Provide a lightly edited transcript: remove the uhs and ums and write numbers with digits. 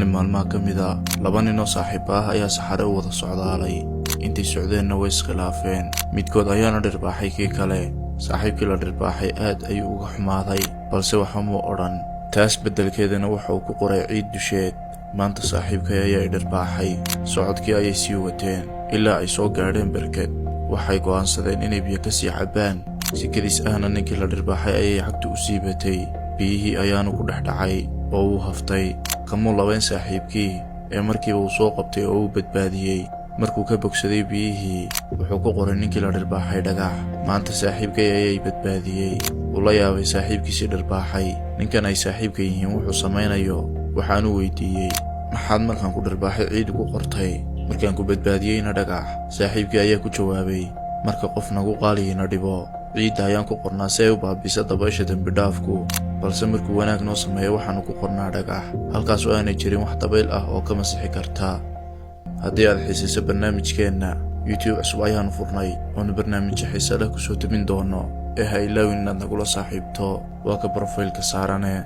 maalmaha ka mid ah 2 nin oo saaxiib ah ayaa saxare u wada socdaalay. Intii socdeenna way iskhilaafeen, midkood ayaana dhirbaaxay kii kale. Saaxiibkii la dhirbaaxay aad ayuu uga xumaaday, balse waxa muu odhan. Taas beddelkeedana waxa uu ku qoray ciid dusheed. Maanta saaxiibkay ayaa dhirbaaxay. Socodkii ayay sii wateen ilaa ay soo gaadheen barkad. Waxay go'aansadeen inay biyo ka sii cabbaan. Si kadis ahna ninkii la dhirbaaxay ayay cagtu u siibatay. Biyihii ayaanu ku dhex dhacay oo uu haftay. Kamuu labayn saaxiibkii ee markiiba uu soo qabtay oo uu badbaadiyey. Markuu ka bogsaday biyihii, wuxuu ku qoray ninkii la dhirbaaxay dhagax. Maanta saaxiibkay ayay badbaadiyey. Wuu la yaabay saaxiibkiisii dhirbaaxay. Ninkan ay saaxiibka yihiin wuxuu samaynayo. Waxaanu weydiiyey, maxaad markaan ku dhirbaaxay ciid ugu qortay, markaan ku badbaadiyeyna dhagax? Saaxiibkii ayaa ku jawaabay, marka qof nagu qaaliyina dhibo, ciidda ayaan ku qornaa si ay u baabiisa dabaysha dembidhaafku, balse markuu wanaag noo sameeyo waxaanu ku qornaa dhagax. Halkaas oo aanay jirin wax dabayl ah oo ka masixi karta. Haddii aad xiisayso barnaamijkeenna, YouTube cusub ayaanu furnay oonu barnaamijyo xiiso leh kusoo tebin doono. Ha ilaawin inaad nagula saaxiibto. Waa ka brofaylka saarane.